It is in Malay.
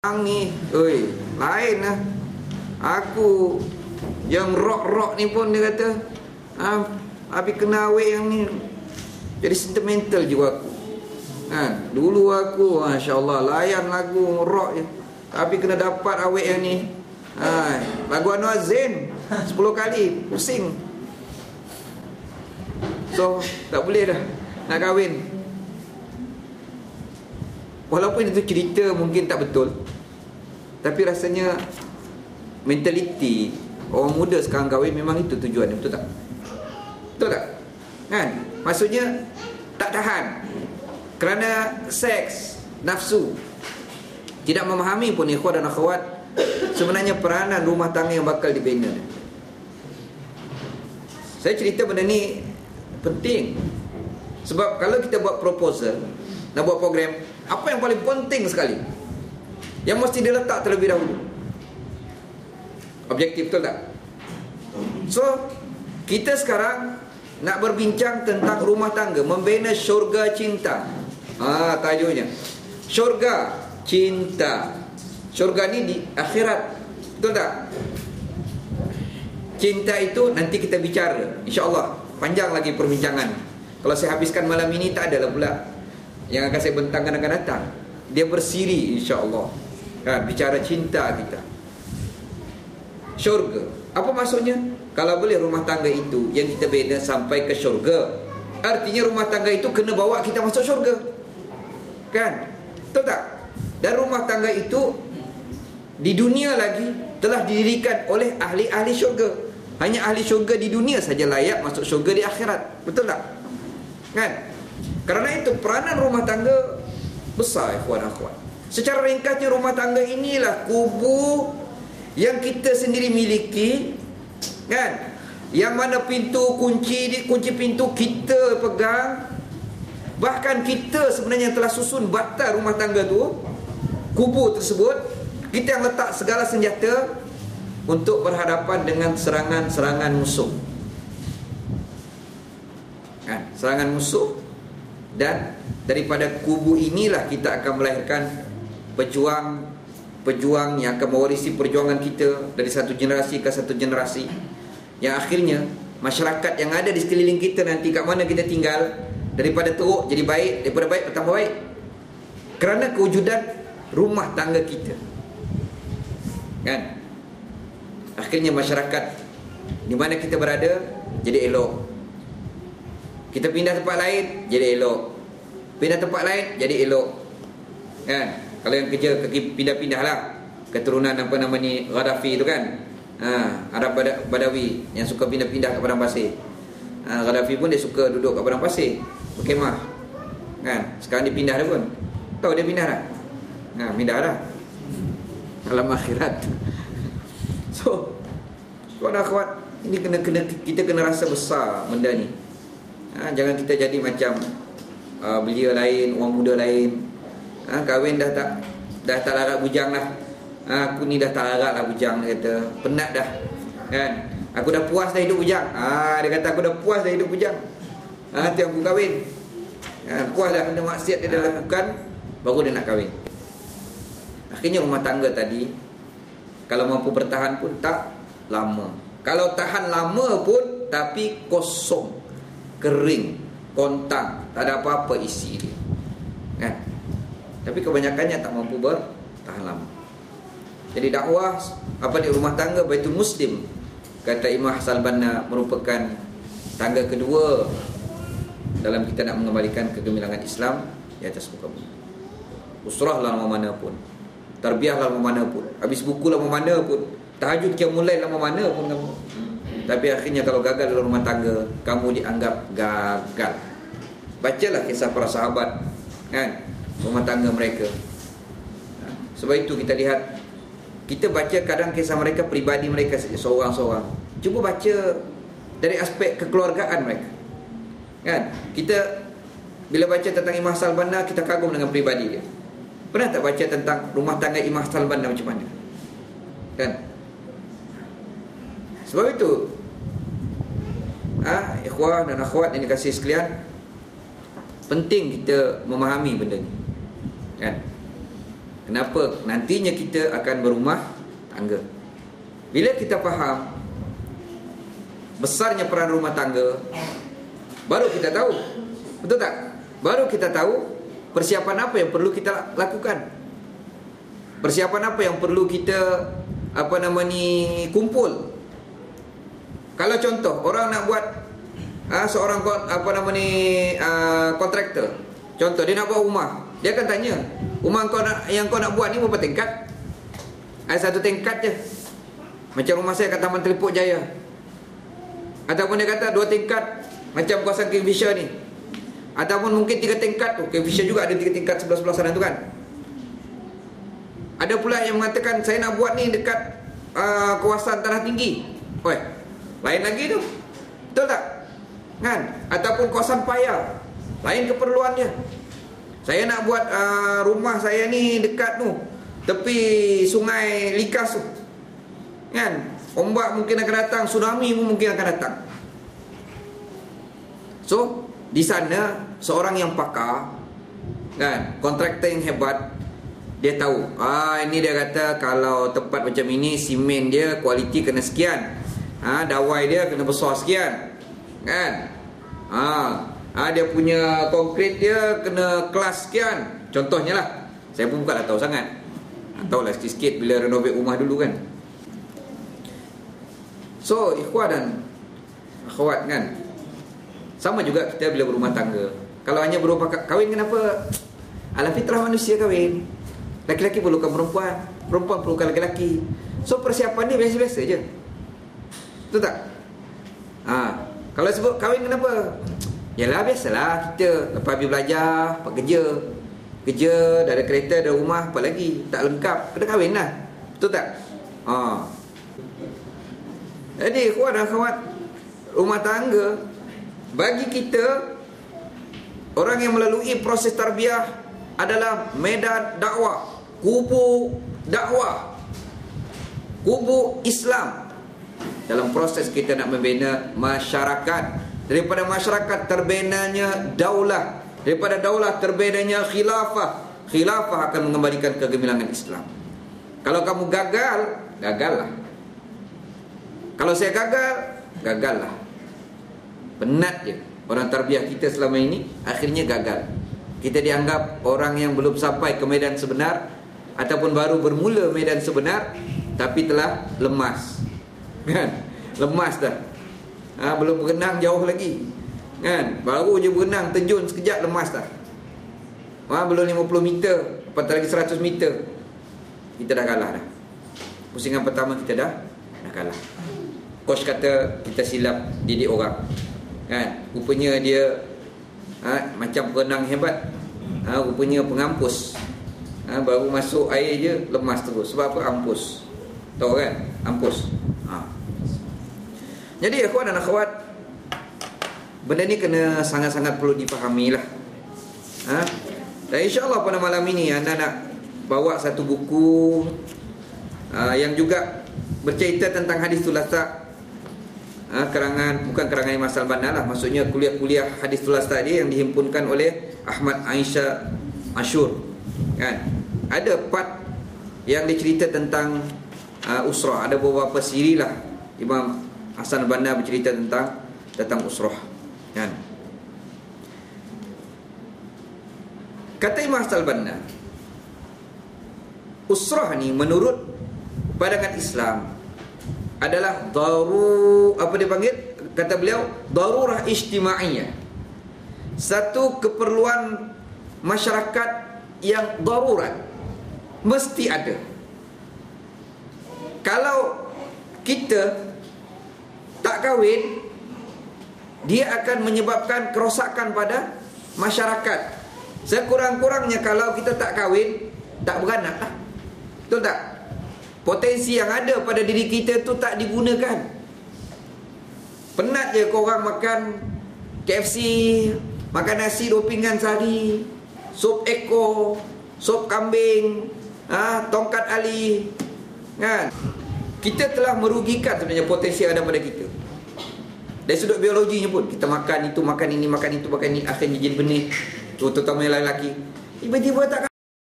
Ni, oi, lain lah. Aku yang rock ni pun dia kata, habis kena awet yang ni jadi sentimental juga aku. Dulu aku, masya-Allah, layan lagu rock je. Tapi kena dapat awet yang ni. Lagu Anwar Zain 10 kali pusing. So, tak boleh dah nak kahwin. Walaupun itu cerita mungkin tak betul, tapi rasanya mentaliti orang muda sekarang kahwin memang itu tujuannya, betul tak? Betul tak? Kan? Maksudnya tak tahan kerana seks, nafsu. Tidak memahami pun ikhwan dan akhwat sebenarnya peranan rumah tangga yang bakal dibina. Saya cerita benda ni penting. Sebab kalau kita buat proposal, nak buat program, apa yang paling penting sekali yang mesti diletak terlebih dahulu? Objektif, betul tak? So, kita sekarang nak berbincang tentang rumah tangga, membina syurga cinta. Tajuknya syurga cinta. Syurga ni di akhirat, betul tak? Cinta itu nanti kita bicara, insya-Allah panjang lagi perbincangan. Kalau saya habiskan malam ini, tak adalah pula yang akan saya bentangkan akan datang. Dia bersiri, insya-Allah. Bicara cinta kita, syurga. Apa maksudnya? Kalau boleh rumah tangga itu yang kita bina sampai ke syurga, artinya rumah tangga itu kena bawa kita masuk syurga, kan? Betul tak? Dan rumah tangga itu di dunia lagi telah didirikan oleh ahli-ahli syurga. Hanya ahli syurga di dunia saja layak masuk syurga di akhirat, betul tak? Kan? Kerana itu peranan rumah tangga besar, ikhwan akhwat. Secara ringkasnya, rumah tangga inilah kubu yang kita sendiri miliki, kan? Yang mana pintu kunci pintu kita pegang. Bahkan kita sebenarnya yang telah susun batal rumah tangga tu, kubu tersebut, kita yang letak segala senjata untuk berhadapan dengan serangan-serangan musuh. Kan? Serangan musuh. Dan daripada kubu inilah kita akan melahirkan pejuang yang akan mewarisi perjuangan kita dari satu generasi ke satu generasi, yang akhirnya masyarakat yang ada di sekeliling kita nanti, kat mana kita tinggal, daripada teruk jadi baik, daripada baik bertambah baik, kerana kewujudan rumah tangga kita, kan? Akhirnya masyarakat di mana kita berada jadi elok. Kita pindah tempat lain jadi elok, pindah tempat lain jadi elok, kan? Kalau yang kerja pindah-pindah lah, keturunan apa nama ni, Gaddafi tu kan, Arab Badawi yang suka pindah-pindah ke padang pasir. Gaddafi pun dia suka duduk kat padang pasir, berkemah, kan? Sekarang dia pindah dah pun. Tahu dia pindah dah? Pindah dah alam akhirat. So, tuan akhwat, ini kita kena rasa besar benda ni. Jangan kita jadi macam belia lain, orang muda lain. Kahwin dah tak larat bujang lah. Aku ni dah tak larat lah bujang, dia kata. Penat dah, kan? Aku dah puas dah hidup bujang. Dia kata aku dah puas dah hidup bujang. Nanti aku kahwin. Puas dah benda maksiat dia dah lakukan, baru dia nak kahwin. Akhirnya rumah tangga tadi, kalau mampu bertahan pun tak lama. Kalau tahan lama pun, tapi kosong, kering, kontang, tak ada apa-apa isi dia, kan? Tapi kebanyakannya tak mampu bertahan lama. Jadi dakwah di rumah tangga Baitul Muslim, kata Imam Hassan Banna, merupakan tangga kedua dalam kita nak mengembalikan kegemilangan Islam di atas muka bumi. Usrah lah mana pun, tarbiyah lah mana pun, habis buku lah mana pun, tahajud qiyamul lail lah mana pun kamu. Tapi akhirnya kalau gagal dalam rumah tangga, kamu dianggap gagal. Bacalah kisah para sahabat, kan? Rumah tangga mereka. Sebab itu kita lihat, kita baca kadang kisah mereka, pribadi mereka seorang-seorang. Cuba baca dari aspek kekeluargaan mereka, kan? Kita bila baca tentang Imam Hassan Banna, kita kagum dengan pribadi dia. Pernah tak baca tentang rumah tangga Imam Hassan Banna macam mana, kan? Sebab itu, ikhwah dan akhwat yang dikasihi sekalian, penting kita memahami benda ni, kan? kenapa nantinya kita akan berumah tangga. Bila kita faham besarnya peran rumah tangga, baru kita tahu, betul tak? Baru kita tahu persiapan apa yang perlu kita lakukan. Persiapan apa yang perlu kita kumpul. Kalau contoh orang nak buat seorang kontraktor. Contoh dia nak buat rumah, dia akan tanya, rumah yang kau nak buat ni berapa tingkat? Ada 1 tingkat je. Macam rumah saya kat Taman Telipuk Jaya. Ataupun dia kata 2 tingkat, macam kawasan Kingfisher ni. Ataupun mungkin 3 tingkat tu. Kingfisher juga ada 3 tingkat sebelah-sebelah sana tu kan. Ada pula yang mengatakan saya nak buat ni dekat kawasan tanah tinggi. Oi, lain lagi tu. Betul tak? Kan? Ataupun kawasan paya, lain keperluannya. Saya nak buat rumah saya ni dekat tu, tepi sungai Likas tu. Kan? Ombak mungkin akan datang, tsunami pun mungkin akan datang. So, di sana seorang yang pakar, kan, kontraktor yang hebat, dia tahu, ini dia kata kalau tempat macam ini simen dia kualiti kena sekian, dawai dia kena besar sekian, kan, dia punya konkrit dia kena kelas sekian. Contohnya lah, saya pun bukanlah tahu sangat, tahulah sikit-sikit bila renovate rumah dulu kan. So, ikhwan dan akhwat kan, sama juga kita bila berumah tangga. Kalau hanya berupa kahwin, kenapa? Alah fitrah manusia kahwin. Laki-laki perlukan perempuan, perempuan perlukan laki-laki. So persiapan ni biasa-biasa je. Betul tak? Kalau sebut kahwin kenapa? Yalah biasalah, kita lepas habis belajar, lepas kerja, dah ada kereta, dah rumah, apa lagi? Tak lengkap, kena kahwin lah. Betul tak? Jadi ikhwan dan akhwat, rumah tangga bagi kita, orang yang melalui proses tarbiyah adalah medan dakwah, kubu dakwah, kubu Islam. Dalam proses kita nak membina masyarakat, daripada masyarakat terbinanya daulah, daripada daulah terbinanya khilafah, khilafah akan mengembalikan kegemilangan Islam. Kalau kamu gagal, gagallah. Kalau saya gagal, gagallah. Penat je orang tarbiyah kita selama ini, akhirnya gagal. Kita dianggap orang yang belum sampai ke medan sebenar, ataupun baru bermula medan sebenar, tapi telah lemas, kan? Lemas dah, belum berenang jauh lagi, kan? Baru je berenang, terjun sekejap lemas dah. Belum 50 meter, apatah lagi 100 meter, kita dah kalah dah. Pusingan pertama kita dah kalah. Coach kata kita silap didik orang, kan? Rupanya dia macam perenang hebat, rupanya pengampus. Baru masuk air je lemas terus. Sebab apa? Ampus. Tahu kan? Ampus. Jadi akhwat dan akhwat, benda ni kena sangat-sangat perlu dipahami lah. Dan insyaAllah pada malam ini anda nak bawa satu buku yang juga bercerita tentang hadis thulatha, bukan karangan Imam Al-Banna lah, maksudnya kuliah-kuliah hadis thulatha tadi yang dihimpunkan oleh Ahmad Aisyah Ashur, kan? Ada part yang dicerita tentang usrah. Ada beberapa siri lah Imam Hasan Al-Banna bercerita tentang usrah, kan? Kata Imam Hasan Al-Banna, usrah ni menurut pandangan Islam adalah kata beliau, darurah ijtimaiyah, satu keperluan masyarakat yang darurat, mesti ada. Kalau kita tak kahwin, dia akan menyebabkan kerosakan pada masyarakat. Sekurang-kurangnya kalau kita tak kahwin, tak beranak lah. Betul tak? Potensi yang ada pada diri kita tu tak digunakan. Penat je korang makan KFC, makan nasi 2 pinggan sehari, sup ekor, sup kambing, tongkat ali, kan? Kita telah merugikan sebenarnya potensi yang ada pada kita. Dari sudut biologinya pun, kita makan itu, makan ini, makan itu, makan ini, akhirnya jadi benih, terutama yang lelaki. Tiba-tiba tak